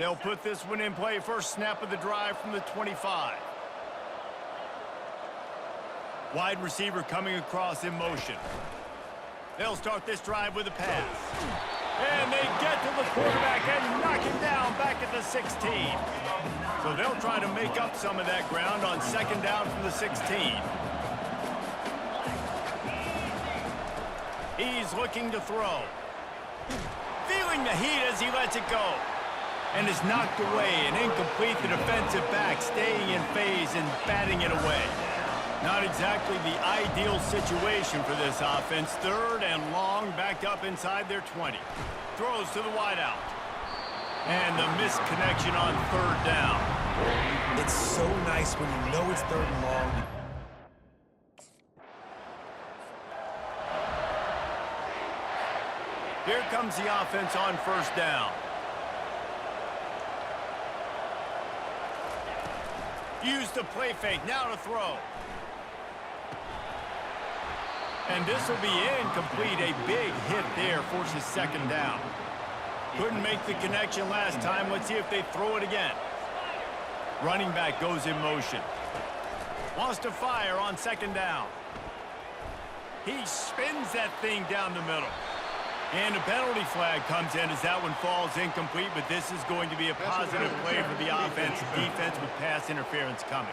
They'll put this one in play. First snap of the drive from the 25. Wide receiver coming across in motion. They'll start this drive with a pass. And they get to the quarterback and knock him down back at the 16. So they'll try to make up some of that ground on second down from the 16. He's looking to throw. Feeling the heat as he lets it go. And is knocked away and incomplete. The defensive back staying in phase and batting it away. Not exactly the ideal situation for this offense. Third and long, back up inside their 20. Throws to the wideout. And the missed connection on third down. It's so nice when you know it's third and long. Here comes the offense on first down. Use the play fake, now to throw. And this will be incomplete. A big hit there forces second down. Couldn't make the connection last time. Let's see if they throw it again. Running back goes in motion. Wants to fire on second down. He spins that thing down the middle. And a penalty flag comes in as that one falls incomplete, but this is going to be a positive play for the offense. Defense with pass interference coming.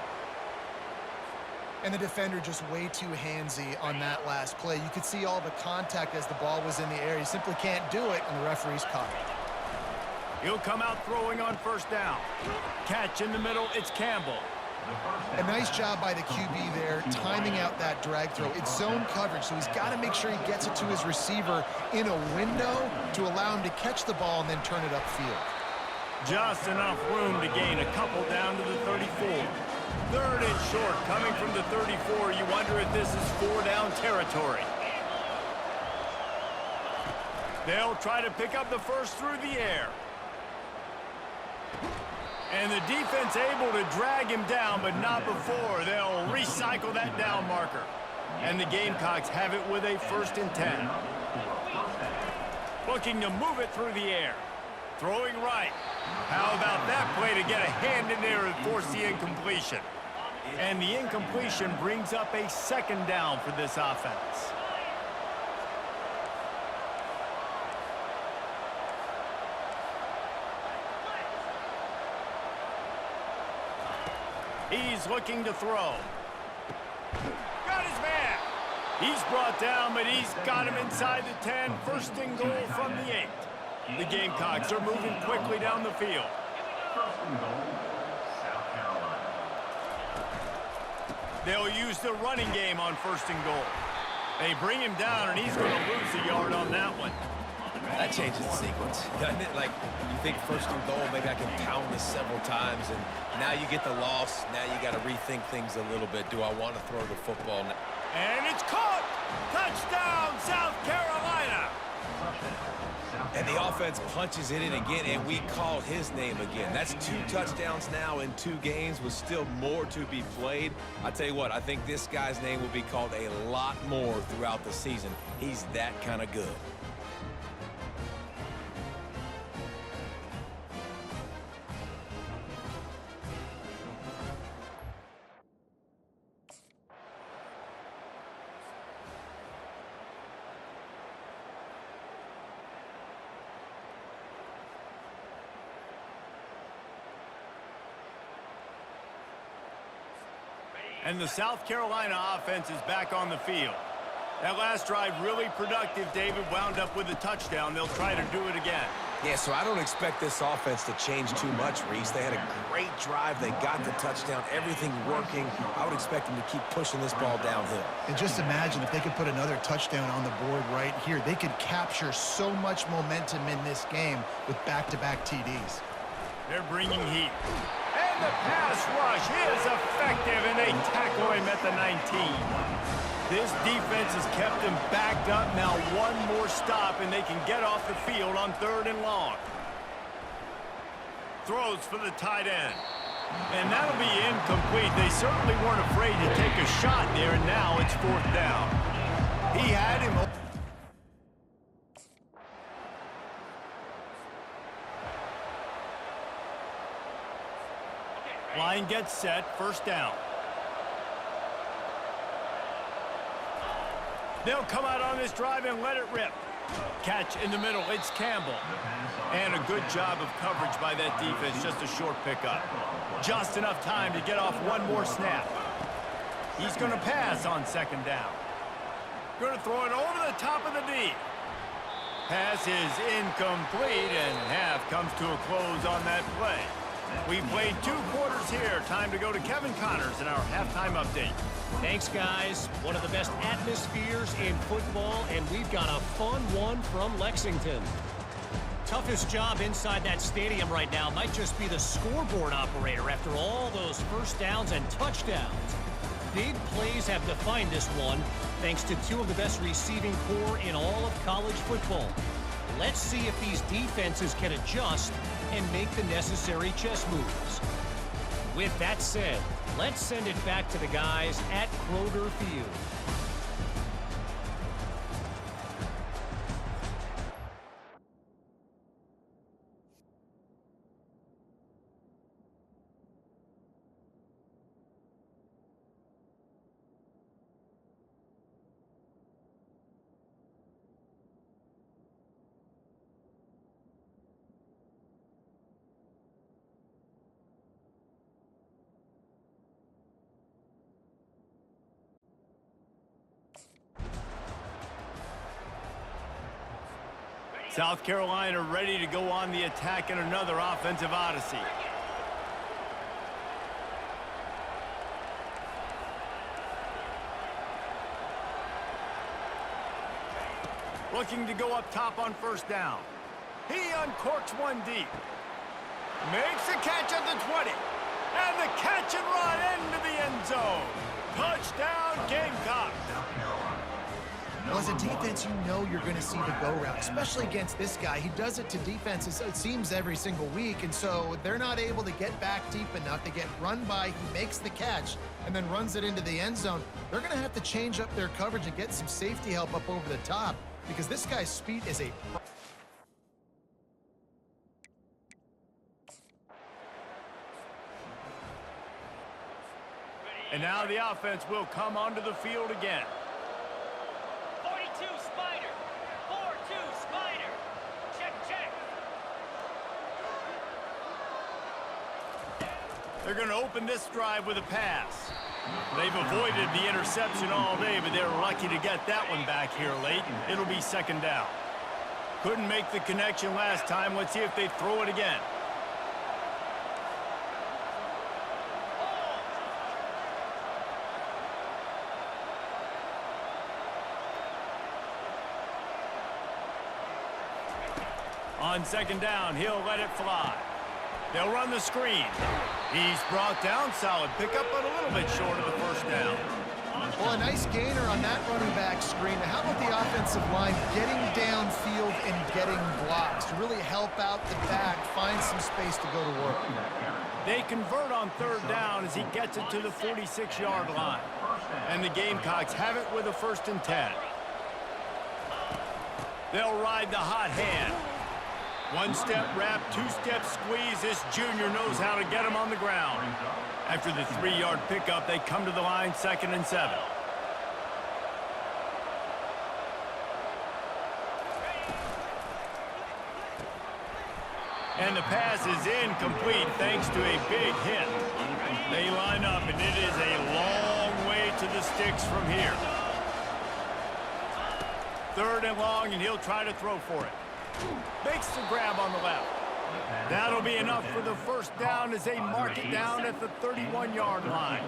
And the defender just way too handsy on that last play. You could see all the contact as the ball was in the air. You simply can't do it, and the referee's caught it. He'll come out throwing on first down. Catch in the middle, it's Campbell. A nice job by the QB there, timing out that drag throw. It's zone coverage, so he's got to make sure he gets it to his receiver in a window to allow him to catch the ball and then turn it upfield. Just enough room to gain a couple down to the 34. Third and short, coming from the 34. You wonder if this is four-down territory. They'll try to pick up the first through the air. And the defense able to drag him down, but not before. They'll recycle that down marker. And the Gamecocks have it with a 1st and 10. Looking to move it through the air. Throwing right. How about that play to get a hand in there and force the incompletion? And the incompletion brings up a second down for this offense. He's looking to throw. Got his man. He's brought down, but he's got him inside the 10. 1st and goal from the 8. The Gamecocks are moving quickly down the field. They'll use the running game on 1st and goal. They bring him down, and he's going to lose a yard on that one. That changes the sequence, doesn't it? Like, you think 1st and goal, maybe I can pound this several times, and now you get the loss. Now you got to rethink things a little bit. Do I want to throw the football now? And it's caught! Touchdown, South Carolina! And the offense punches it in again, and we called his name again. That's 2 touchdowns now in 2 games with still more to be played. I tell you what, I think this guy's name will be called a lot more throughout the season. He's that kind of good. And the South Carolina offense is back on the field. That last drive really productive. David wound up with a touchdown. They'll try to do it again. Yeah, so I don't expect this offense to change too much, Reese. They had a great drive. They got the touchdown. Everything working. I would expect them to keep pushing this ball downhill. And just imagine if they could put another touchdown on the board right here. They could capture so much momentum in this game with back-to-back TDs. They're bringing heat. And the pass rush is effective, and they tackle him at the 19. This defense has kept them backed up. Now one more stop, and they can get off the field on 3rd and long. Throws for the tight end. And that'll be incomplete. They certainly weren't afraid to take a shot there, and now it's 4th down. He had him. Line gets set, first down. They'll come out on this drive and let it rip. Catch in the middle, it's Campbell. And a good job of coverage by that defense, just a short pickup. Just enough time to get off one more snap. He's going to pass on second down. Going to throw it over the top of the D. Pass is incomplete, and half comes to a close on that play. We've played 2 quarters here. Time to go to Kevin Connors in our halftime update. Thanks, guys. One of the best atmospheres in football, and we've got a fun one from Lexington. Toughest job inside that stadium right now might just be the scoreboard operator after all those first downs and touchdowns. Big plays have defined this one, thanks to 2 of the best receiving corps in all of college football. Let's see if these defenses can adjust and make the necessary chess moves. With that said, let's send it back to the guys at Kroger Field. South Carolina ready to go on the attack in another offensive odyssey. Looking to go up top on first down. He uncorks one deep. Makes a catch at the 20. And the catch and run into the end zone. Touchdown, Gamecocks. Well, as a defense, you know you're going to see the go route, especially against this guy. He does it to defenses, it seems, every single week, and so they're not able to get back deep enough. They get run by, he makes the catch, and then runs it into the end zone. They're going to have to change up their coverage and get some safety help up over the top, because this guy's speed is a... And now the offense will come onto the field again. 42 Spider. 4-2 Spider. Check, check. They're going to open this drive with a pass. They've avoided the interception all day, but they're lucky to get that one back here late. It'll be second down. Couldn't make the connection last time. Let's see if they throw it again. On second down, he'll let it fly. They'll run the screen. He's brought down, solid pickup, but a little bit short of the first down. Well, a nice gainer on that running back screen. How about the offensive line getting downfield and getting blocks to really help out the back, find some space to go to work? They convert on third down as he gets it to the 46-yard line. And the Gamecocks have it with a 1st and 10. They'll ride the hot hand. 1-step wrap, 2-step squeeze. This junior knows how to get him on the ground. After the 3-yard pickup, they come to the line, 2nd and 7. And the pass is incomplete thanks to a big hit. They line up, and it is a long way to the sticks from here. 3rd and long, and he'll try to throw for it. Makes the grab on the left. That'll be enough for the first down as they mark it down at the 31-yard line.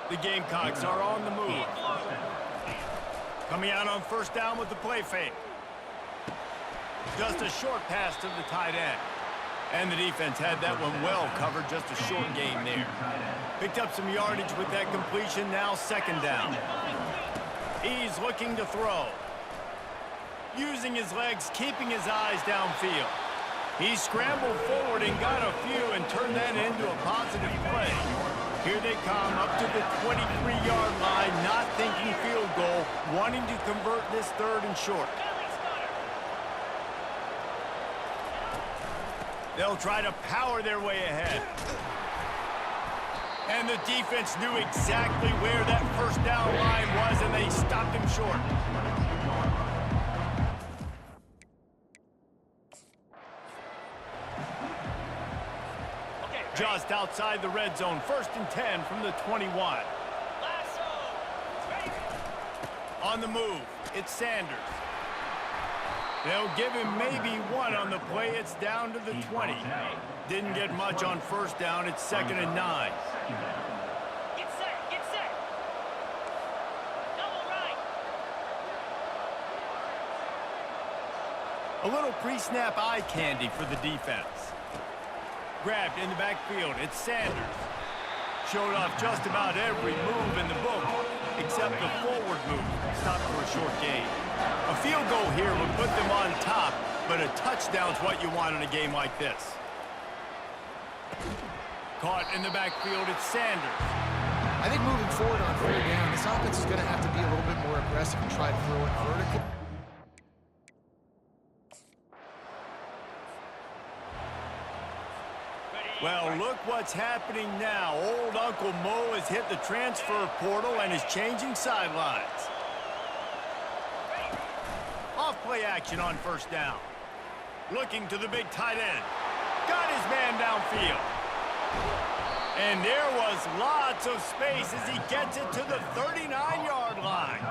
The Gamecocks are on the move. Coming out on first down with the play fake. Just a short pass to the tight end. And the defense had that one well covered, just a short gain there. Picked up some yardage with that completion, now 2nd down. He's looking to throw. Using his legs, keeping his eyes downfield. He scrambled forward and got a few and turned that into a positive play. Here they come up to the 23-yard line, not thinking field goal, wanting to convert this 3rd and short. They'll try to power their way ahead. And the defense knew exactly where that first down line was, and they stopped him short. Just outside the red zone, 1st and 10 from the 21. On the move, it's Sanders. They'll give him maybe one on the play. It's down to the 20. Didn't get much on 1st down. It's 2nd and 9. Get set, get set. Double right. A little pre-snap eye candy for the defense. Grabbed in the backfield. It's Sanders. Showed off just about every move in the book, except the forward move. Stopped for a short gain. A field goal here would put them on top, but a touchdown's what you want in a game like this. Caught in the backfield, it's Sanders. I think moving forward on 3rd down, this offense is going to have to be a little bit more aggressive and try to throw it vertical. Well, look what's happening now. Old Uncle Mo has hit the transfer portal and is changing sidelines. Off play action on 1st down. Looking to the big tight end. Got his man downfield. And there was lots of space as he gets it to the 39-yard line.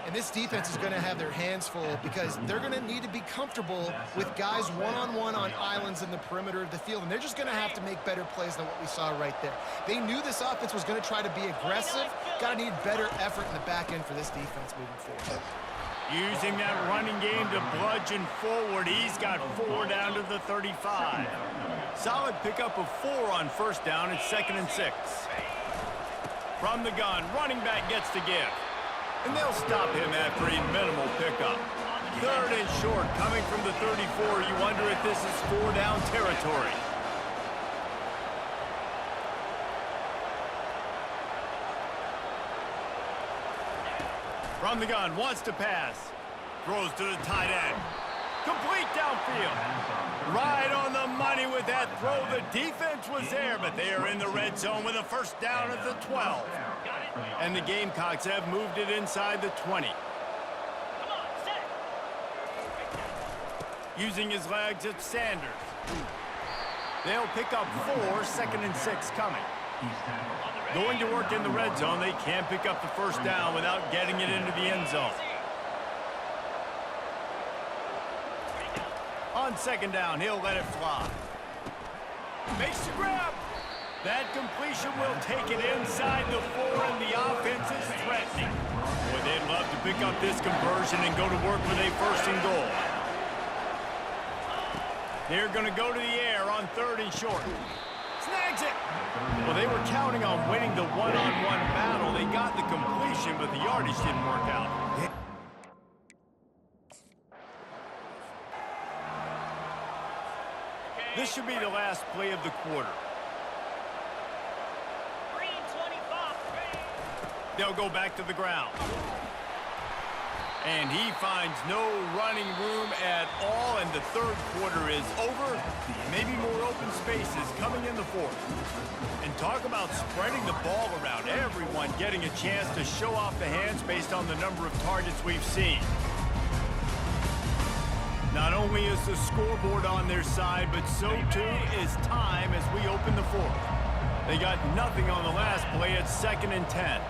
And this defense is going to have their hands full because they're going to need to be comfortable with guys one-on-one on islands in the perimeter of the field. And they're just going to have to make better plays than what we saw right there. They knew this offense was going to try to be aggressive. Got to need better effort in the back end for this defense moving forward. Using that running game to bludgeon forward. He's got 4 down to the 35. Solid pickup of 4 on 1st down. It's 2nd and 6. From the gun, running back gets to give. And they'll stop him after a minimal pickup. 3rd and short, coming from the 34. You wonder if this is 4 down territory. From the gun, wants to pass. Throws to the tight end. Complete downfield. Right on the money with that throw. The defense was there, but they are in the red zone with a 1st down at the 12. And the Gamecocks have moved it inside the 20. Using his legs, it's Sanders. They'll pick up 4, 2nd and 6 coming. Going to work in the red zone. They can't pick up the 1st down without getting it into the end zone. On 2nd down, he'll let it fly. Makes the grab. That completion will take it inside the 4, and the offense is threatening. Boy, they'd love to pick up this conversion and go to work with a 1st and goal. They're going to go to the air on 3rd and short. Snags it. Well, they were counting on winning the one-on-one battle. They got the completion, but the yardage didn't work out. This should be the last play of the quarter. They'll go back to the ground. And he finds no running room at all, and the 3rd quarter is over. Maybe more open spaces coming in the 4th. And talk about spreading the ball around. Everyone getting a chance to show off the hands based on the number of targets we've seen. Not only is the scoreboard on their side, but so too is time as we open the 4th. They got nothing on the last play. It's 2nd and 10.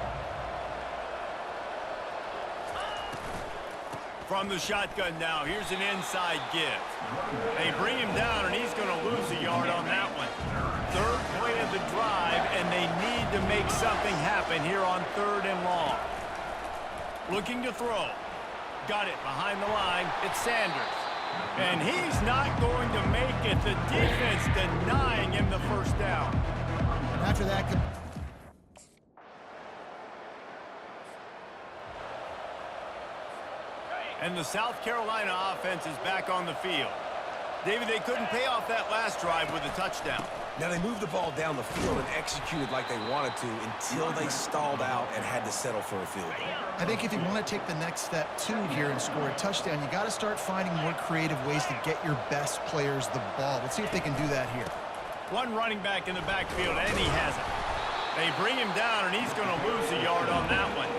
From the shotgun now, here's an inside give. They bring him down, and he's going to lose a yard on that one. 3rd play of the drive, and they need to make something happen here on 3rd and long. Looking to throw. Got it behind the line. It's Sanders. And he's not going to make it. The defense denying him the 1st down. And after that... And the South Carolina offense is back on the field. David, they couldn't pay off that last drive with a touchdown. Now, they moved the ball down the field and executed like they wanted to until they stalled out and had to settle for a field goal. I think if you want to take the next step, too, here and score a touchdown, you got to start finding more creative ways to get your best players the ball. Let's see if they can do that here. One running back in the backfield, and he has it. They bring him down, and he's going to lose a yard on that one.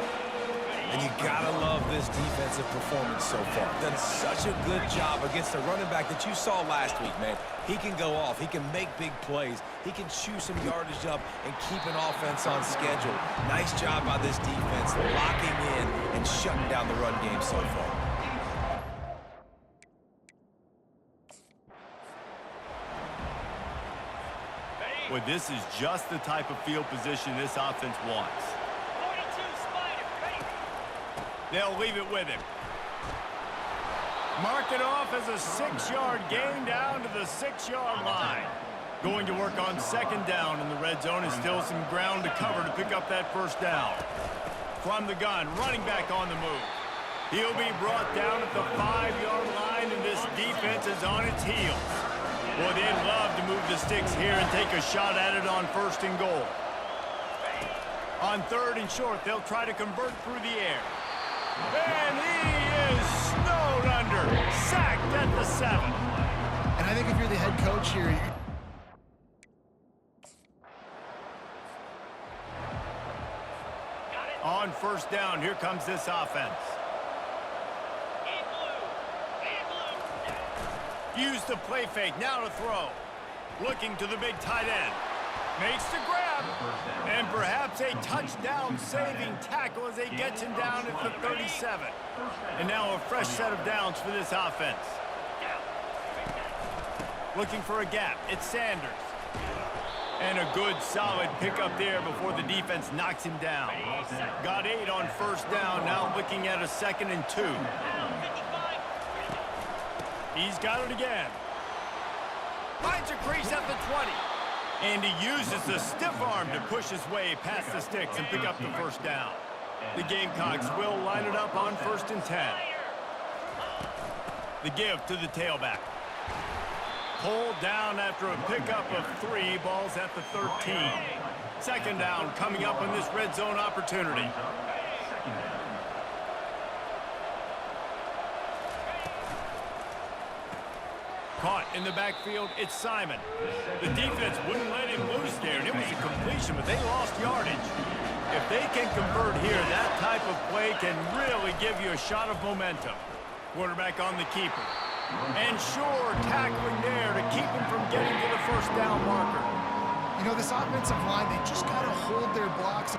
And you gotta love this defensive performance so far. Done such a good job against the running back that you saw last week, man. He can go off. He can make big plays. He can chew some yardage up and keep an offense on schedule. Nice job by this defense locking in and shutting down the run game so far. Well, this is just the type of field position this offense wants. 42, Spider, ready. They'll leave it with him. Mark it off as a 6-yard gain down to the 6-yard line. Going to work on second down in the red zone, and still some ground to cover to pick up that first down. From the gun, running back on the move. He'll be brought down at the 5-yard line, and this defense is on its heels. Boy, they'd love to move the sticks here and take a shot at it on first and goal. On third and short, they'll try to convert through the air. And he is snowed under, sacked at the 7. And I think if you're the head coach here, On first down, here comes this offense. In blue. Use the play fake, now to throw. Looking to the big tight end. Makes the grab. And perhaps a touchdown-saving tackle as he gets him down at the 37. And now a fresh set of downs for this offense. Looking for a gap, it's Sanders. And a good, solid pickup there before the defense knocks him down. Got 8 on first down, now looking at a 2nd and 2. 55. He's got it again. Finds a crease at the 20. And he uses the stiff arm to push his way past the sticks and pick up the first down. The Gamecocks will line it up on 1st and 10. The give to the tailback. Pulled down after a pickup of 3, balls at the 13. Second down coming up on this red zone opportunity. Caught in the backfield, it's Simon. The defense wouldn't let him loose there, and it was a completion, but they lost yardage. If they can convert here, that type of play can really give you a shot of momentum. Quarterback on the keeper. And sure, tackling there to keep him from getting to the first down marker. you know, this offensive line, they just got to hold their blocks.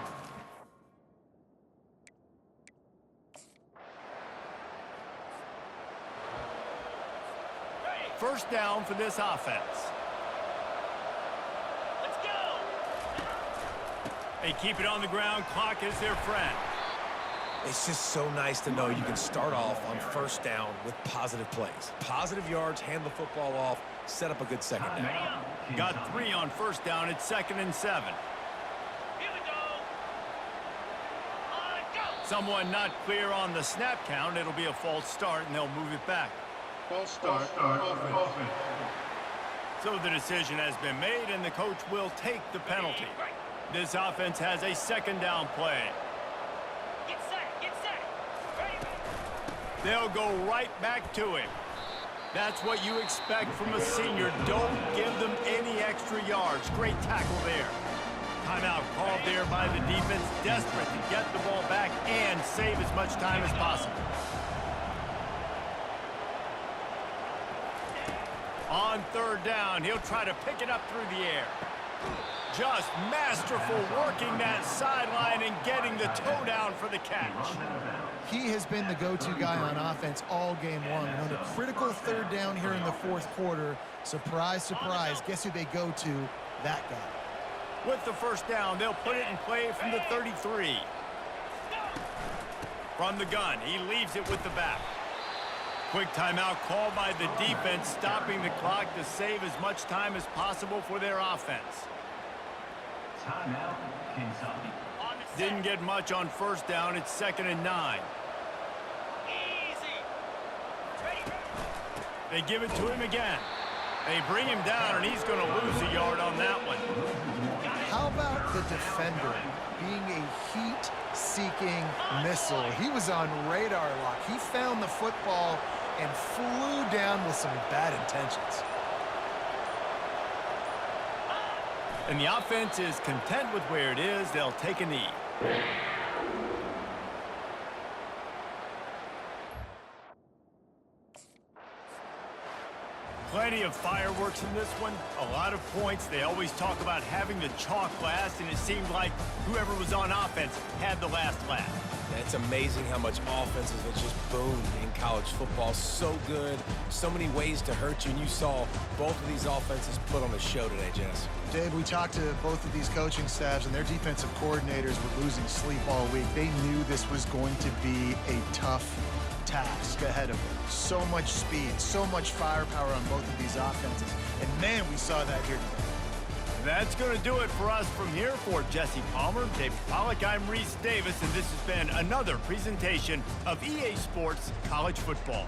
First down for this offense. Let's go. They keep it on the ground. Clock is their friend. It's just so nice to know you can start off on first down with positive plays. Positive yards, hand the football off, set up a good second down. Got 3 on first down. It's 2nd and 7. Here we go. On, go. Someone not clear on the snap count. It'll be a false start, and they'll move it back. False start, offense. So the decision has been made, and the coach will take the penalty. This offense has a second down play. Get set, get set. Ready. They'll go right back to him. That's what you expect from a senior. Don't give them any extra yards. Great tackle there. Timeout called there by the defense, desperate to get the ball back and save as much time as possible. On third down, he'll try to pick it up through the air. Just masterful working that sideline and getting the toe down for the catch. He has been the go-to guy on offense all game long. And on a critical third down here in the fourth quarter, surprise, surprise, guess who they go to? That guy. With the first down, they'll put it in play from the 33. From the gun, he leaves it with the back. Quick timeout called by the defense, stopping the clock to save as much time as possible for their offense. Timeout, Kentucky. On the set. Didn't get much on first down. It's 2nd and 9. Easy. Ready. They give it to him again. They bring him down, and he's going to lose a yard on that one. How about the defender being a heat-seeking missile? He was on radar lock. He found the football and flew down with some bad intentions. And the offense is content with where it is. They'll take a knee. Plenty of fireworks in this one. A lot of points. They always talk about having the chalk last, and it seemed like whoever was on offense had the last laugh. It's amazing how much offenses have just boomed in college football. So good, so many ways to hurt you, and you saw both of these offenses put on a show today, Jess. Dave, we talked to both of these coaching staffs, and their defensive coordinators were losing sleep all week. They knew this was going to be a tough task ahead of them. So much speed, so much firepower on both of these offenses. And man, we saw that here today. That's going to do it for us from here. For Jesse Palmer, Dave Pollack, I'm Reese Davis, and this has been another presentation of EA Sports College Football.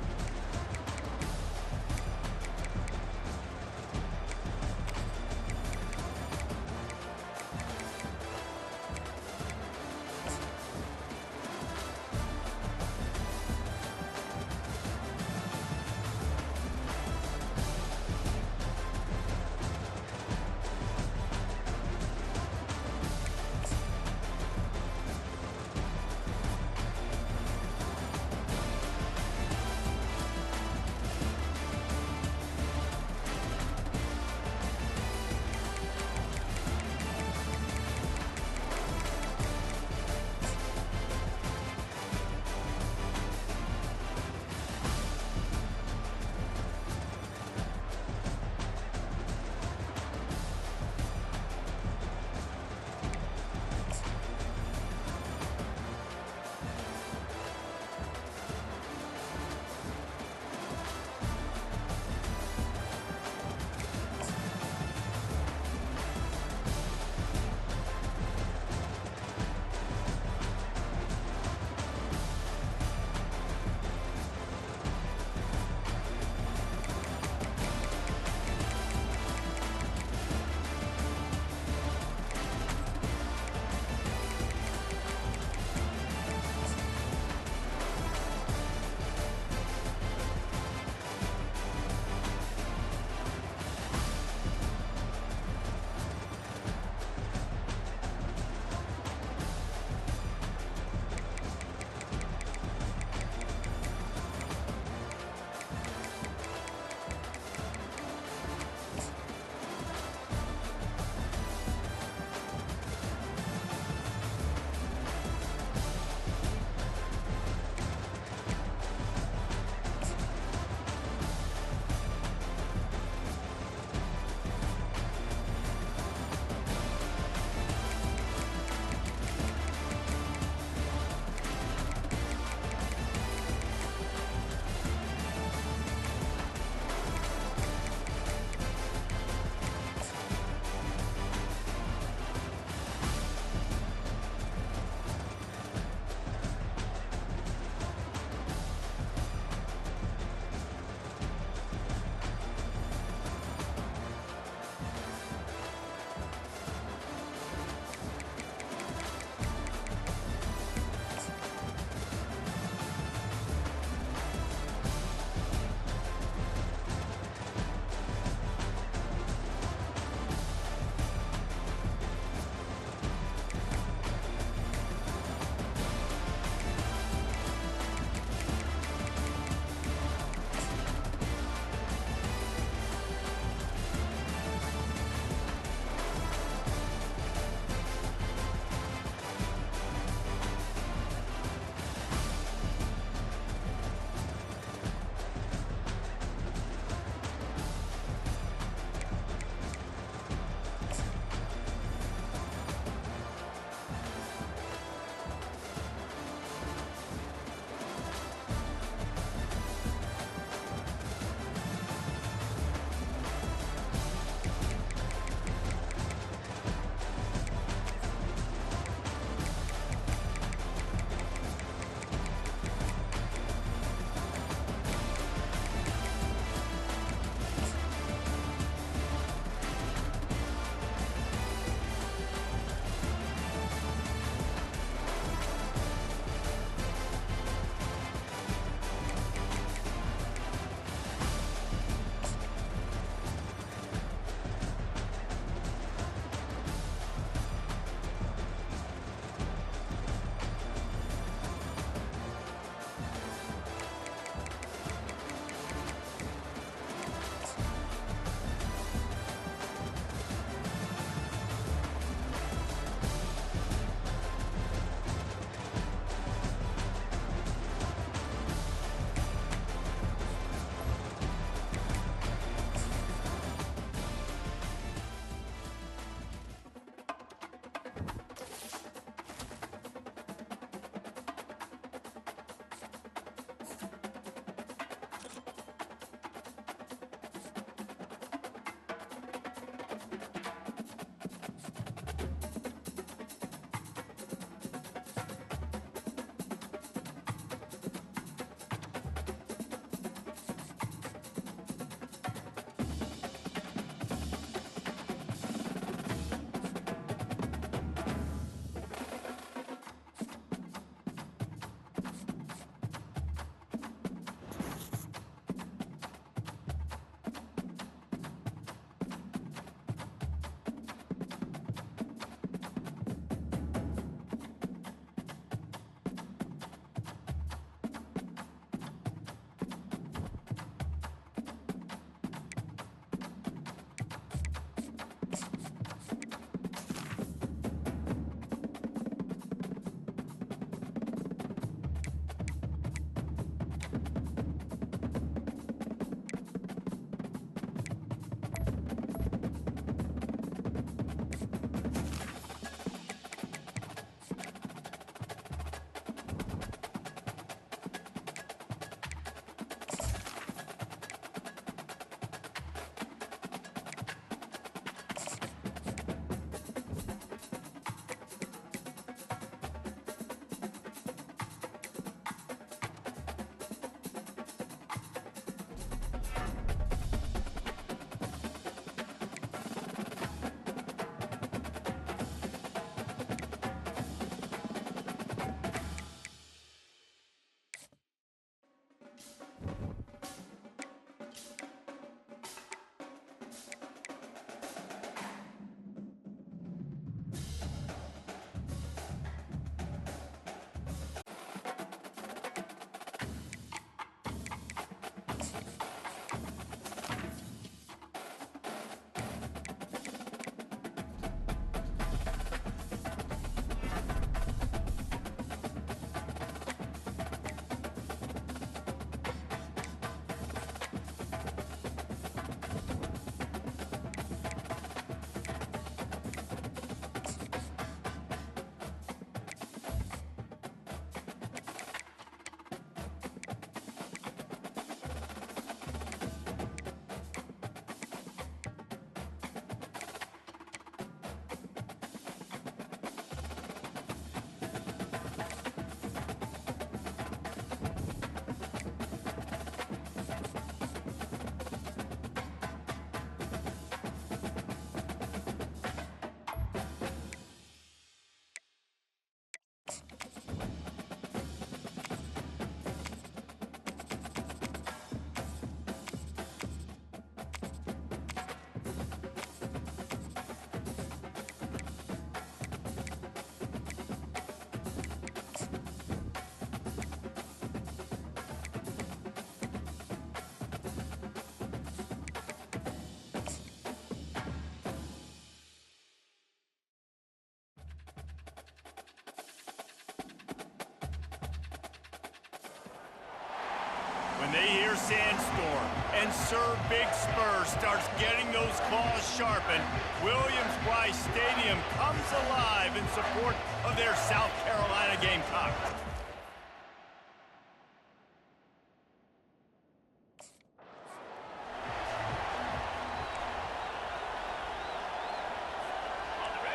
They hear Sandstorm, and Sir Big Spur starts getting those claws sharpened. Williams-Brice Stadium comes alive in support of their South Carolina Gamecocks.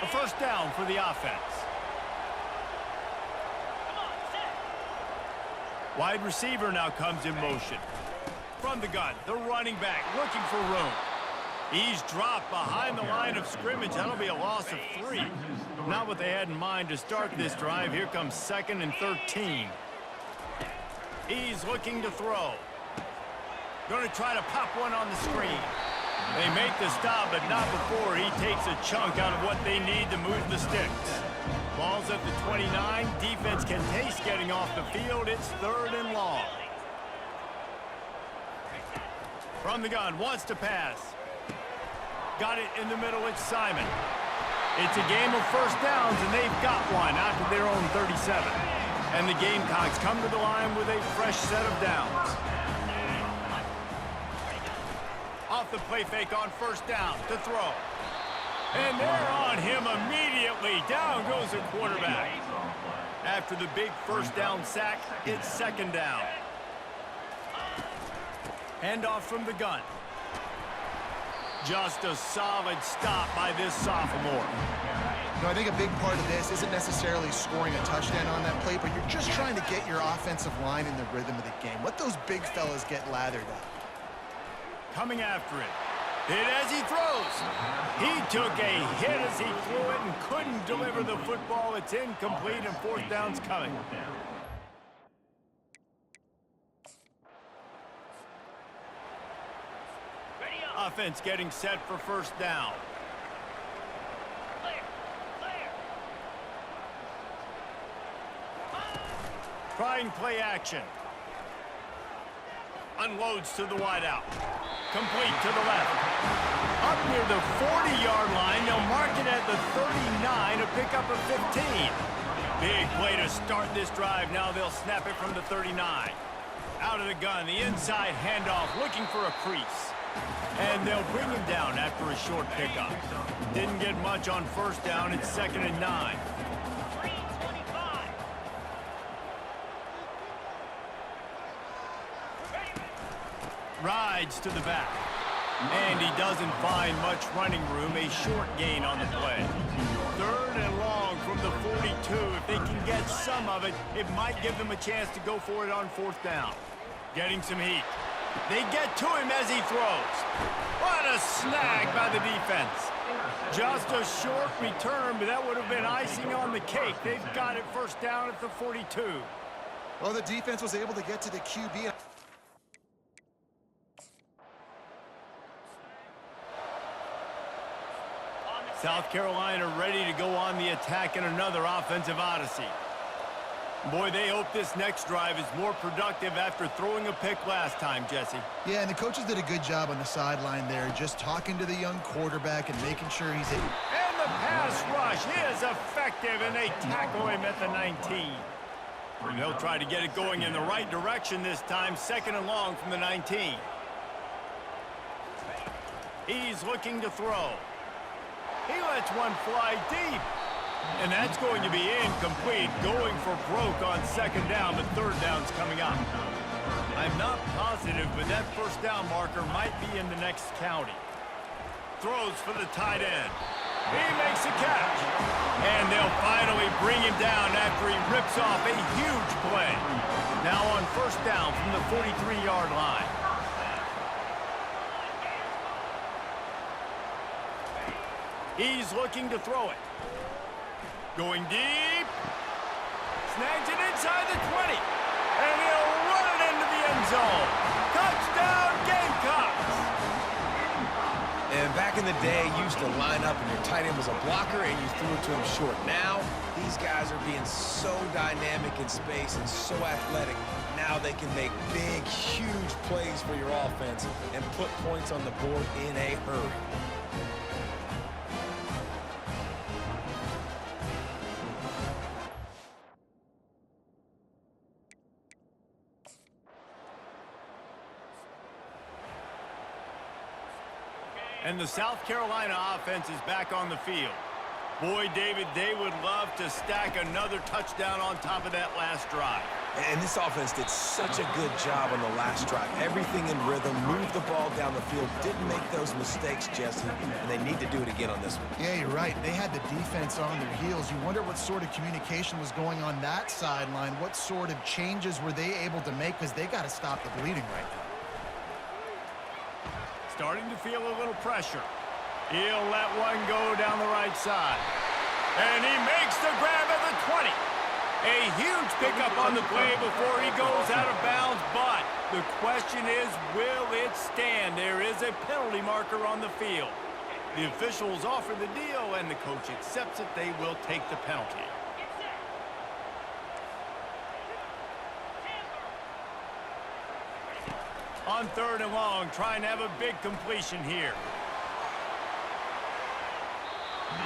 A first down for the offense. Wide receiver now comes in motion. From the gun, the running back looking for room. He's dropped behind the line of scrimmage. That'll be a loss of 3. Not what they had in mind to start this drive. Here comes 2nd and 13. He's looking to throw. Going to try to pop one on the screen. They make the stop, but not before he takes a chunk out of what they need to move the sticks. Ball's at the 29. Defense can taste getting off the field. It's 3rd and long. From the gun, wants to pass. Got it in the middle, it's Simon. It's a game of first downs, and they've got one out to their own 37. And the Gamecocks come to the line with a fresh set of downs. Off the play fake on first down to throw. And they're on him immediately. Down goes the quarterback. After the big first down sack, it's 2nd down. Handoff from the gun. Just a solid stop by this sophomore. No, I think a big part of this isn't necessarily scoring a touchdown on that play, but you're just trying to get your offensive line in the rhythm of the game. Let those big fellas get lathered up. Coming after it. Hit as he throws. He took a hit as he threw it and couldn't deliver the football. It's incomplete and 4th down's coming. Offense getting set for first down. Trying play action. Unloads to the wideout. Complete to the left. Up near the 40-yard line. They'll mark it at the 39, a pickup of 15. Big play to start this drive. Now they'll snap it from the 39. Out of the gun, the inside handoff, looking for a crease. And they'll bring him down after a short pickup. Didn't get much on first down. It's 2nd and 9. Rides to the back. And he doesn't find much running room. A short gain on the play. 3rd and long from the 42. If they can get some of it, it might give them a chance to go for it on 4th down. Getting some heat. They get to him as he throws. What a snag by the defense. Just a short return, but that would have been icing on the cake. They've got it first down at the 42. Well, the defense was able to get to the QB. South Carolina ready to go on the attack in another offensive odyssey. Boy, they hope this next drive is more productive after throwing a pick last time, Jesse. Yeah, and the coaches did a good job on the sideline there, just talking to the young quarterback and making sure he's in. And the pass rush is effective, and they tackle him at the 19. And they'll try to get it going in the right direction this time, 2nd and long from the 19. He's looking to throw. He lets one fly deep. And that's going to be incomplete, going for broke on 2nd down, but 3rd down's coming up. I'm not positive, but that first down marker might be in the next county. Throws for the tight end. He makes a catch. And they'll finally bring him down after he rips off a huge play. Now on first down from the 43-yard line. He's looking to throw it. Going deep. Snags it inside the 20. And he'll run it into the end zone. Touchdown, Gamecocks! And back in the day, you used to line up and your tight end was a blocker and you threw it to him short. Now, these guys are being so dynamic in space and so athletic. Now they can make big, huge plays for your offense and put points on the board in a hurry. And the South Carolina offense is back on the field. Boy, David, they would love to stack another touchdown on top of that last drive. And this offense did such a good job on the last drive. Everything in rhythm, moved the ball down the field, didn't make those mistakes, Jesse, and they need to do it again on this one. Yeah, you're right. They had the defense on their heels. You wonder what sort of communication was going on that sideline. What sort of changes were they able to make? Because they got to stop the bleeding right now. Starting to feel a little pressure. He'll let one go down the right side. And he makes the grab at the 20. A huge pickup on the play before he goes out of bounds, but the question is, will it stand? There is a penalty marker on the field. The officials offer the deal, and the coach accepts it. They will take the penalty. On 3rd and long, trying to have a big completion here.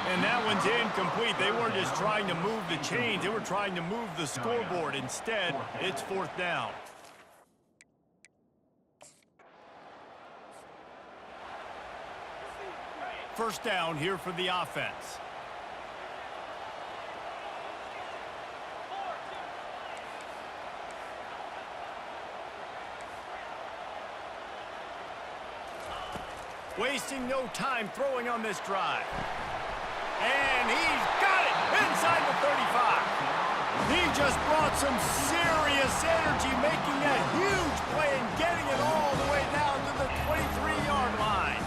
And that one's incomplete. They weren't just trying to move the chains. They were trying to move the scoreboard. Instead, it's 4th down. First down here for the offense. Wasting no time throwing on this drive. And he's got it inside the 35. He just brought some serious energy, making that huge play and getting it all the way down to the 23-yard line.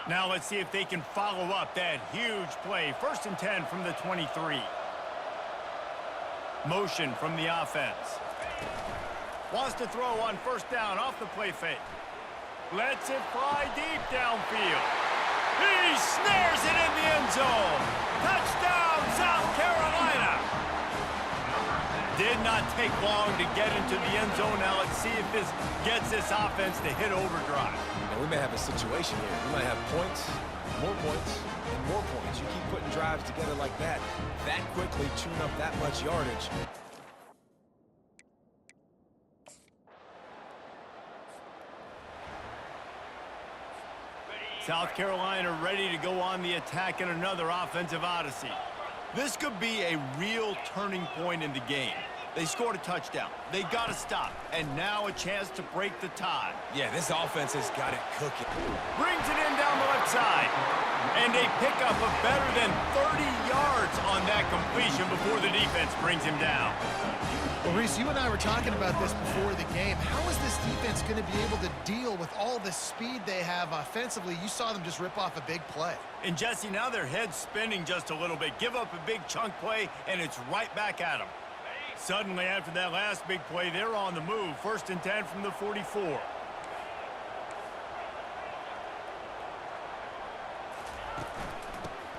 Now let's see if they can follow up that huge play. 1st and 10 from the 23. Motion from the offense. Wants to throw on 1st down off the play fake. Lets it fly deep downfield. He snares it in the end zone. Touchdown, South Carolina. Did not take long to get into the end zone. Now let's see if this gets this offense to hit overdrive. Now, we may have a situation here. We might have points, more points, and more points. You keep putting drives together like that quickly tune up that much yardage. South Carolina ready to go on the attack in another offensive odyssey. This could be a real turning point in the game. They scored a touchdown. They got to stop. And now a chance to break the tie. Yeah, this offense has got it cooking. Brings it in down the left side. And a pickup of better than 30 yards on that completion before the defense brings him down. Well, Reese, you and I were talking about this before the game. How is this defense going to be able to deal with all the speed they have offensively? You saw them just rip off a big play. And Jesse, now their head's spinning just a little bit. Give up a big chunk play, and it's right back at them. Suddenly, after that last big play, they're on the move. 1st and 10 from the 44.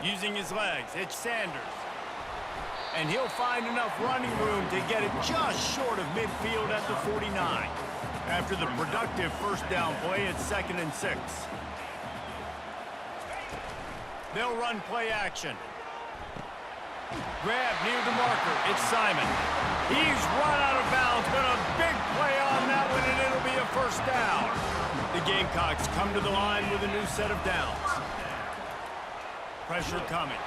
Using his legs, it's Sanders. And he'll find enough running room to get it just short of midfield at the 49. After the productive 1st down play, it's 2nd and 6. They'll run play action. Grab near the marker. It's Simon. He's run out of bounds, but a big play on that one, and it'll be a 1st down. The Gamecocks come to the line with a new set of downs. Pressure coming.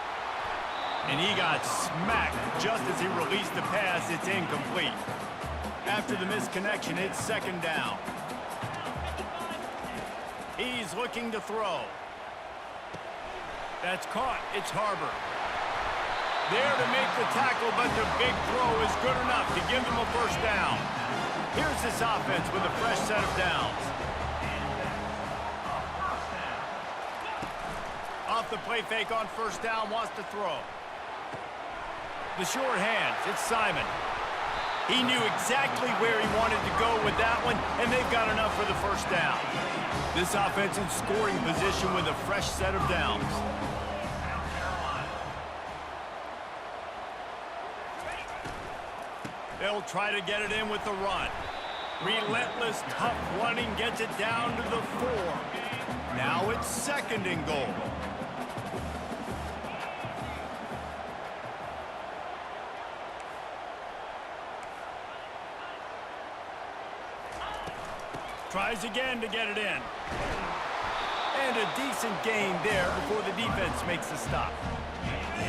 And he got smacked just as he released the pass. It's incomplete. After the misconnection, it's 2nd down. He's looking to throw. That's caught. It's Harbor. There to make the tackle, but the big throw is good enough to give them a 1st down. Here's this offense with a fresh set of downs. Off the play fake on 1st down, wants to throw. The short hands, it's Simon. He knew exactly where he wanted to go with that one, and they've got enough for the 1st down. This offense in scoring position with a fresh set of downs. They'll try to get it in with the run. Relentless, tough running gets it down to the 4. Now it's 2nd and goal. Tries again to get it in. And a decent gain there before the defense makes the stop.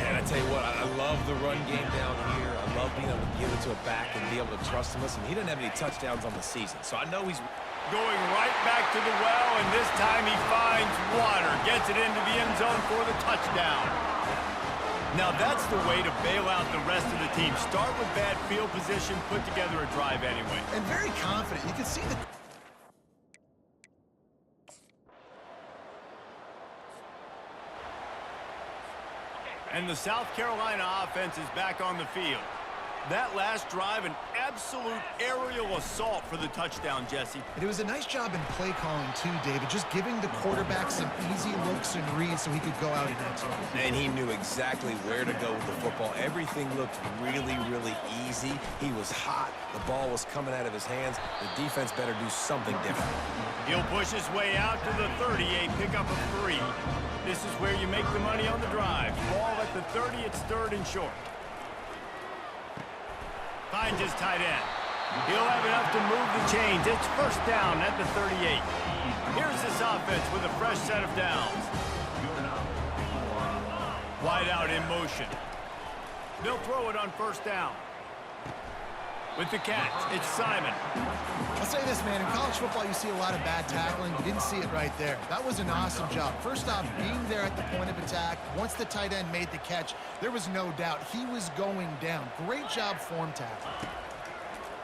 And I tell you what, I love the run game down here. I love being able to give it to a back and be able to trust him. Listen, he doesn't have any touchdowns on the season, so I know he's going right back to the well, and this time he finds water. Gets it into the end zone for the touchdown. Now that's the way to bail out the rest of the team. Start with bad field position, put together a drive anyway. And very confident. You can see the... And the South Carolina offense is back on the field. That last drive, an absolute aerial assault for the touchdown, Jesse. And it was a nice job in play calling too, David, just giving the quarterback some easy looks and reads so he could go out and execute. And he knew exactly where to go with the football. Everything looked really, really easy. He was hot. The ball was coming out of his hands. The defense better do something different. He'll push his way out to the 30, a pickup of 3. This is where you make the money on the drive. Ball at the 30, it's 3rd and short. Finds his tight end. He'll have enough to move the chains. It's 1st down at the 38. Here's this offense with a fresh set of downs. Wide out in motion. They'll throw it on 1st down. With the catch, it's Simon. I'll say this, man. In college football, you see a lot of bad tackling. You didn't see it right there. That was an awesome job. First off, being there at the point of attack. Once the tight end made the catch, there was no doubt he was going down. Great job form tackling.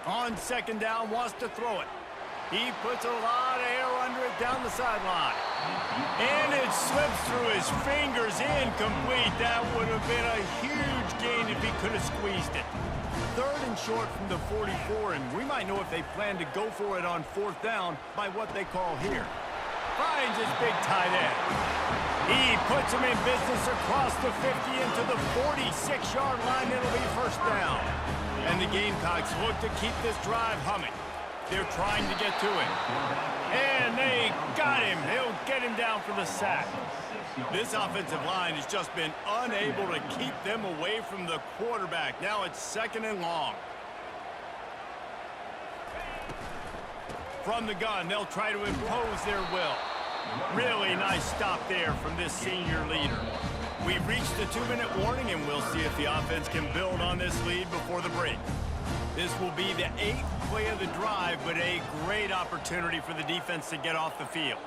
On 2nd down, wants to throw it. He puts a lot of air under it down the sideline. And it slips through his fingers, incomplete. That would have been a huge gain if he could have squeezed it. 3rd and short from the 44, and we might know if they plan to go for it on 4th down by what they call here. Finds his big tight end. He puts him in business across the 50 into the 46-yard line. It'll be 1st down. And the Gamecocks look to keep this drive humming. They're trying to get to him. And they got him. He'll get him down for the sack. This offensive line has just been unable to keep them away from the quarterback. Now it's 2nd and long. From the gun, they'll try to impose their will. Really nice stop there from this senior leader. We've reached the 2-minute warning, and we'll see if the offense can build on this lead before the break. This will be the 8th play of the drive, but a great opportunity for the defense to get off the field.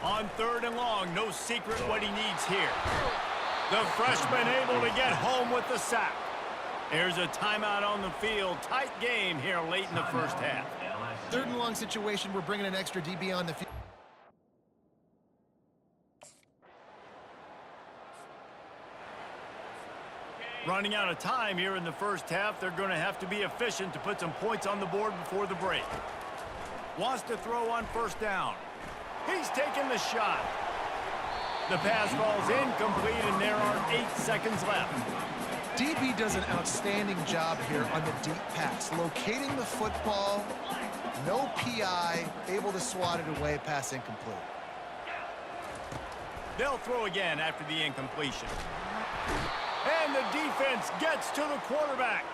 On 3rd and long, no secret what he needs here. The freshman able to get home with the sack. There's a timeout on the field. Tight game here late in the 1st half. 3rd and long situation, we're bringing an extra DB on the field. Running out of time here in the 1st half. They're going to have to be efficient to put some points on the board before the break. Wants to throw on 1st down. He's taking the shot. The pass falls incomplete, and there are 8 seconds left. DB does an outstanding job here on the deep pass. Locating the football, no PI, able to swat it away, pass incomplete. They'll throw again after the incompletion. And the defense gets to the quarterback.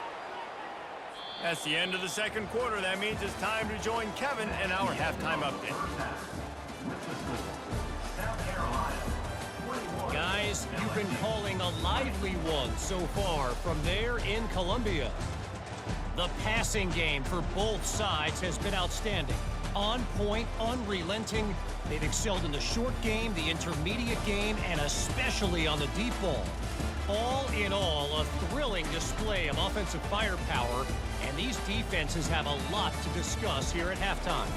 That's the end of the 2nd quarter. That means it's time to join Kevin in our halftime update. Guys, you've been calling a lively one so far from there in Columbia. The passing game for both sides has been outstanding. On point, unrelenting. They've excelled in the short game, the intermediate game, and especially on the deep ball. All in all, a thrilling display of offensive firepower, and these defenses have a lot to discuss here at halftime.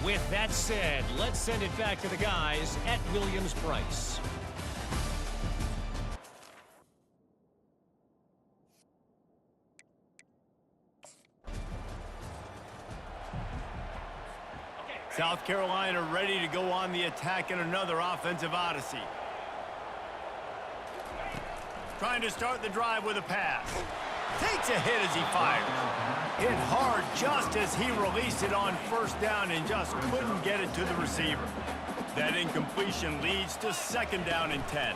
With that said, let's send it back to the guys at Williams-Brice. South Carolina ready to go on the attack in another offensive odyssey. Trying to start the drive with a pass. Takes a hit as he fires. Hit hard just as he released it on 1st down and just couldn't get it to the receiver. That incompletion leads to 2nd down and 10.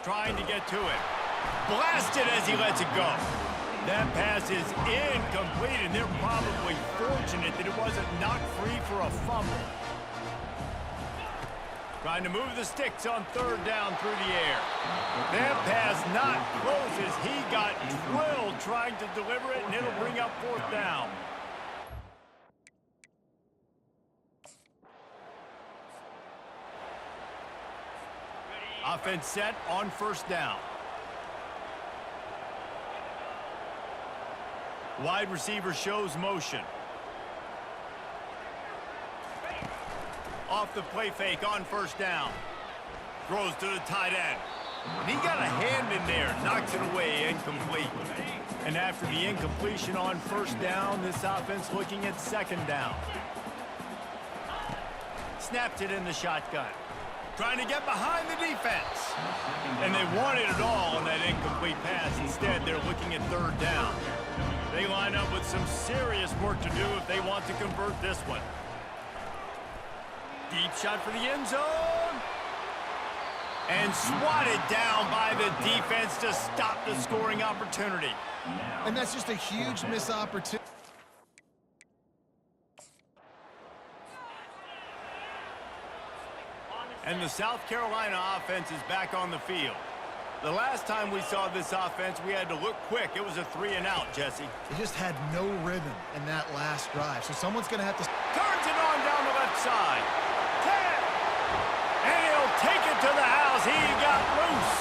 Trying to get to it. Blasted as he lets it go. That pass is incomplete, and they're probably fortunate that it wasn't knocked free for a fumble. Trying to move the sticks on third down through the air. That pass not close as he got drilled trying to deliver it, and it'll bring up fourth down. Offense set on first down. Wide receiver shows motion. Off the play fake on first down. Throws to the tight end. And he got a hand in there, knocks it away, incomplete. And after the incompletion on first down, this offense looking at second down. Snaps it in the shotgun. Trying to get behind the defense. And they wanted it all on that incomplete pass. Instead, they're looking at third down. They line up with some serious work to do if they want to convert this one. Deep shot for the end zone. And swatted down by the defense to stop the scoring opportunity. And that's just a huge missed opportunity. And the South Carolina offense is back on the field. The last time we saw this offense, we had to look quick. It was a 3-and-out, Jesse. They just had no rhythm in that last drive, so someone's going to have to... Turns it on down the left side. 10. And he'll take it to the house. He got loose.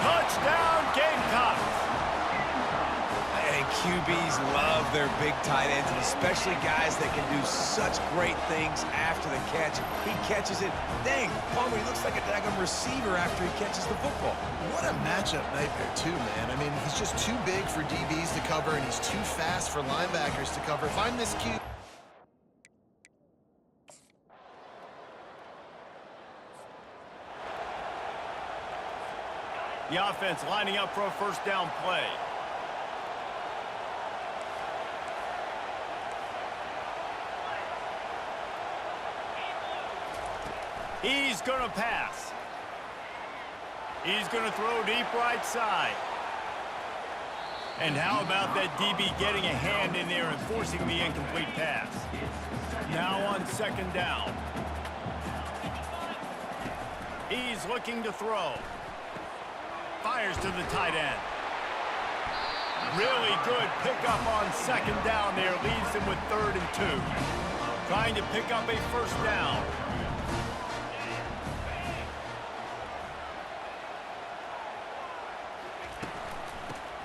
Touchdown, Gamecocks. And QBs love their big tight ends, and especially guys that can do such great things after the catch. He catches it. Dang, Palmer, he looks like a daggum receiver after he catches the football. What a matchup nightmare, too, man. I mean, he's just too big for DBs to cover, and he's too fast for linebackers to cover. If I'm this QB... The offense lining up for a first down play. He's going to pass. He's going to throw deep right side. And how about that DB getting a hand in there and forcing the incomplete pass? Now on second down. He's looking to throw. Fires to the tight end. Really good pickup on second down there. Leaves them with 3rd and 2. Trying to pick up a first down.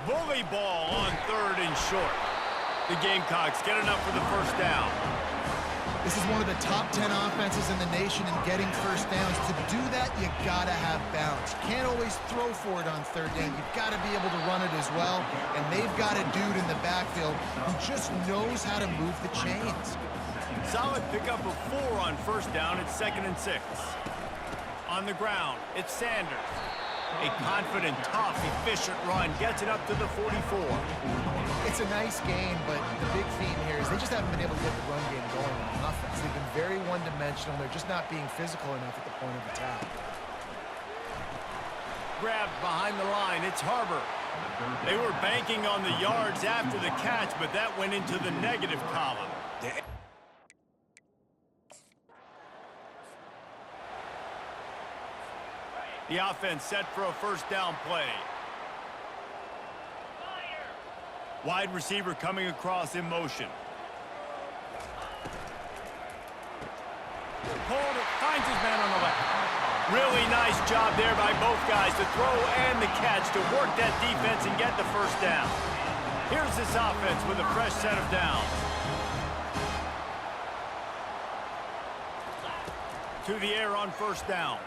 Bully ball on 3rd and short. The Gamecocks get enough for the first down. This is one of the top 10 offenses in the nation in getting first downs. To do that, you gotta have balance. You can't always throw for it on third down. You've got to be able to run it as well. And they've got a dude in the backfield who just knows how to move the chains. Solid pickup of 4 on first down. It's 2nd and 6. On the ground, it's Sanders. A confident, tough, efficient run. Gets it up to the 44. It's a nice game, but the big theme here is they just haven't been able to get the run game going on offense. They've been very one-dimensional. They're just not being physical enough at the point of attack. Grabbed behind the line. It's Harbor. They were banking on the yards after the catch, but that went into the negative column. The offense set for a first down play. Wide receiver coming across in motion. Hold it, finds his man on the left. Really nice job there by both guys to throw and the catch to work that defense and get the first down. Here's this offense with a fresh set of downs. To the air on first down.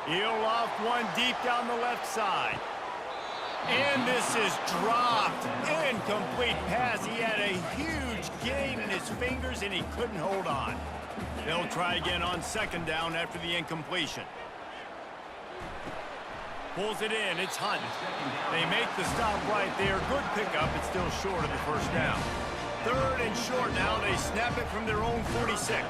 He'll loft one deep down the left side. And this is dropped. Incomplete pass. He had a huge gain in his fingers and he couldn't hold on. They'll try again on second down after the incompletion. Pulls it in. It's Hunt. They make the stop right there. Good pickup. It's still short of the first down. 3rd and short now. They snap it from their own 46.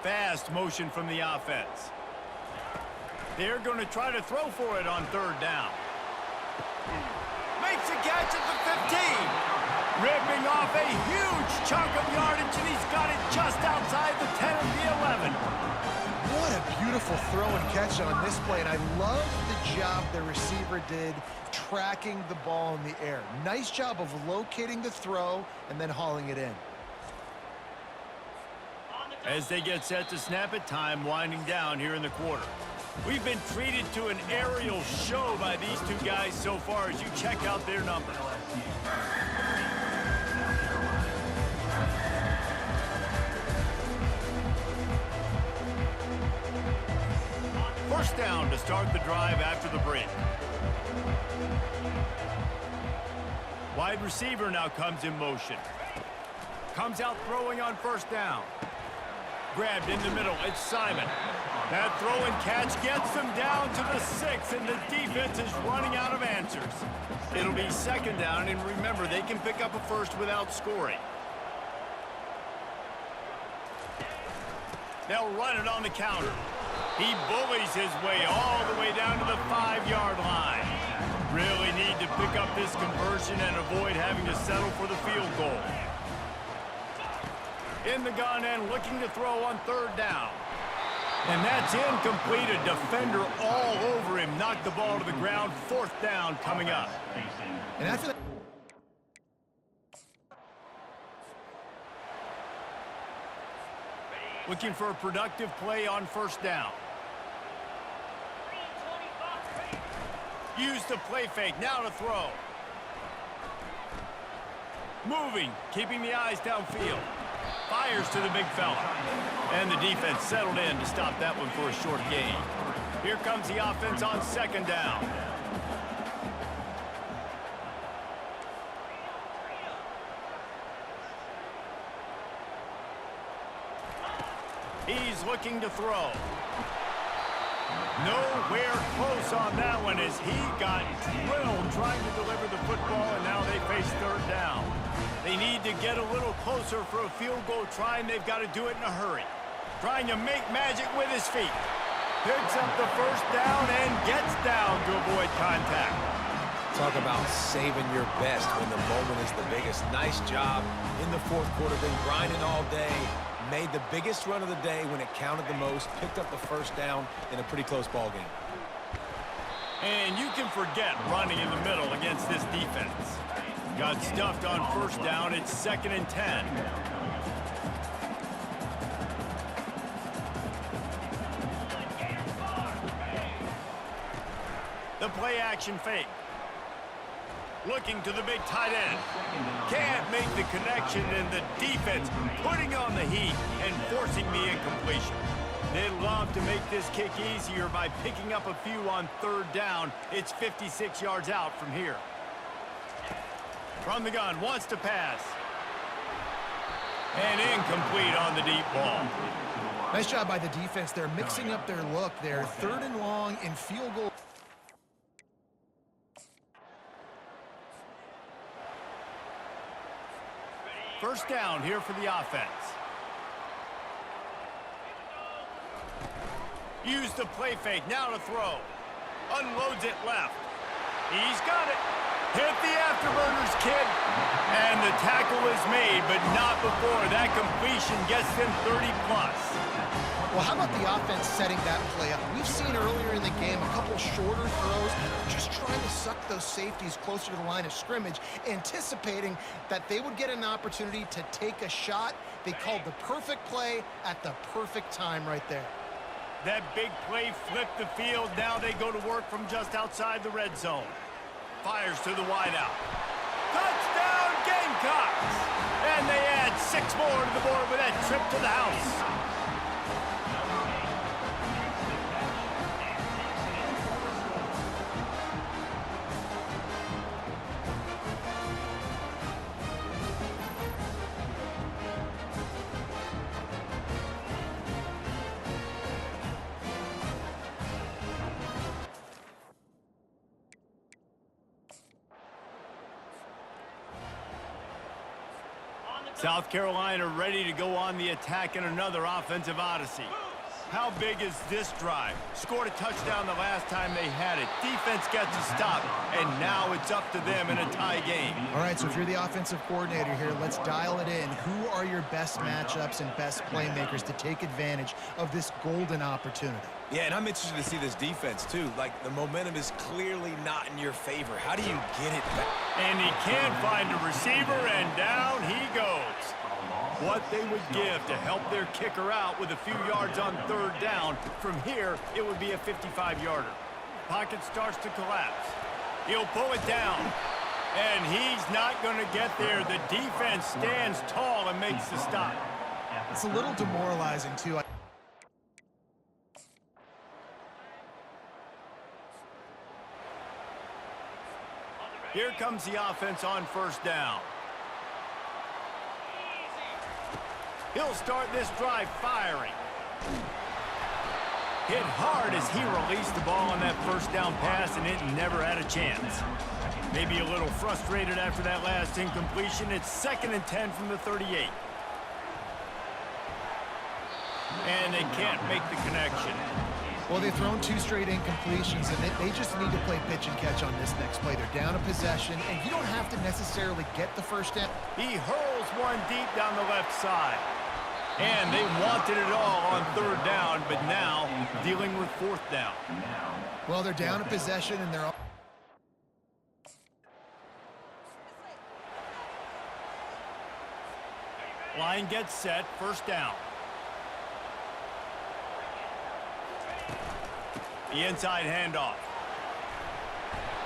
fast motion from the offense. They're going to try to throw for it on third down. Makes a catch at the 15. Ripping off a huge chunk of yardage, and he's got it just outside the 10 of the 11. What a beautiful throw and catch on this play, and I love the job the receiver did tracking the ball in the air. Nice job of locating the throw and then hauling it in. As they get set to snap it, time winding down here in the quarter. We've been treated to an aerial show by these two guys so far as you check out their numbers. First down to start the drive after the break. Wide receiver now comes in motion. Comes out throwing on first down. Grabbed in the middle, it's Simon. That throw and catch gets them down to the 6, and the defense is running out of answers. It'll be second down, and remember, they can pick up a first without scoring. They'll run it on the counter. He bullies his way all the way down to the 5-yard line. Really need to pick up this conversion and avoid having to settle for the field goal. In the gun and looking to throw on third down. And that's incomplete. A defender all over him. Knocked the ball to the ground. Fourth down coming up. And after that, looking for a productive play on first down. Use the play fake. Now to throw. Moving. Keeping the eyes downfield. Fires to the big fella. And the defense settled in to stop that one for a short gain. Here comes the offense on second down. He's looking to throw. Nowhere close on that one as he got drilled trying to deliver the football, and now they face third down. They need to get a little closer for a field goal try, and they've got to do it in a hurry. Trying to make magic with his feet. Picks up the first down and gets down to avoid contact. Talk about saving your best when the moment is the biggest. Nice job in the fourth quarter. Been grinding all day. Made the biggest run of the day when it counted the most. Picked up the first down in a pretty close ball game. And you can forget running in the middle against this defense. Got stuffed on first down. It's 2nd and 10. The play action fake. Looking to the big tight end. Can't make the connection, and the defense putting on the heat and forcing the incompletion. They'd love to make this kick easier by picking up a few on third down. It's 56 yards out from here. From the gun, wants to pass. And incomplete on the deep ball. nice job by the defense. They're mixing up their look. They're 3rd and long in field goal. First down here for the offense. Use the play fake. Now to throw. Unloads it left. He's got it. Hit the afterburners, kid. And the tackle is made, but not before. That completion gets them 30-plus. Well, how about the offense setting that play up? We've seen earlier in the game a couple shorter throws, just trying to suck those safeties closer to the line of scrimmage, anticipating that they would get an opportunity to take a shot. They called the perfect play at the perfect time right there. That big play flipped the field. Now they go to work from just outside the red zone. Fires to the wideout. Touchdown, Gamecocks! And they add 6 more to the board with that trip to the house. South Carolina ready to go on the attack in another offensive odyssey. How big is this drive? Scored a touchdown the last time they had it. Defense gets a stop, and now it's up to them in a tie game. All right, so if you're the offensive coordinator here, let's dial it in. Who are your best matchups and best playmakers to take advantage of this golden opportunity? Yeah, and I'm interested to see this defense, too. Like, the momentum is clearly not in your favor. How do you get it back? And he can't find a receiver, and down he goes. What they would give to help their kicker out with a few yards on third down. From here, it would be a 55-yarder. Pocket starts to collapse. He'll pull it down. And he's not going to get there. The defense stands tall and makes the stop. It's a little demoralizing, too. Here comes the offense on first down. He'll start this drive firing. Hit hard as he released the ball on that first down pass, and it never had a chance. Maybe a little frustrated after that last incompletion. It's 2nd and 10 from the 38. And they can't make the connection. Well, they've thrown 2 straight incompletions, and they just need to play pitch and catch on this next play. They're down a possession, and you don't have to necessarily get the first down. He hurls one deep down the left side. And they wanted it all on third down, but now dealing with fourth down. Well, they're down a possession, and they're... Line gets set, first down. The inside handoff.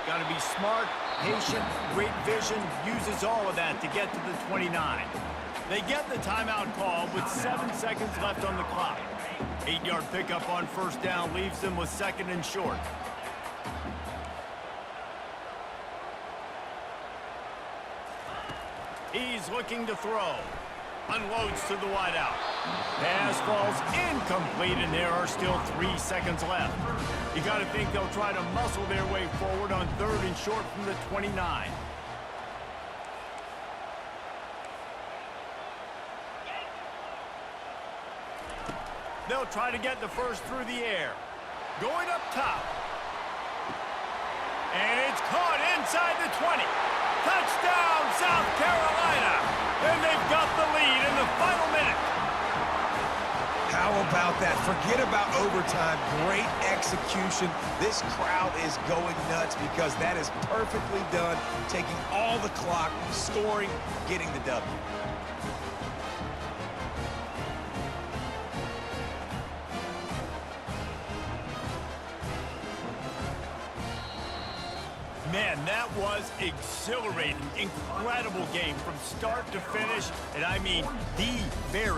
Got to be smart, patient, great vision, uses all of that to get to the 29. They get the timeout call with 7 seconds left on the clock. 8-yard pickup on first down leaves them with 2nd and short. He's looking to throw. Unloads to the wideout. Pass falls incomplete, and there are still 3 seconds left. You got to think they'll try to muscle their way forward on 3rd and short from the 29. They'll try to get the first through the air. Going up top. And it's caught inside the 20. Touchdown, South Carolina. And they've got the lead in the final minute. How about that? Forget about overtime. Great execution. This crowd is going nuts because that is perfectly done. Taking all the clock, scoring, getting the W. Man, that was exhilarating. Incredible game from start to finish. And I mean, the very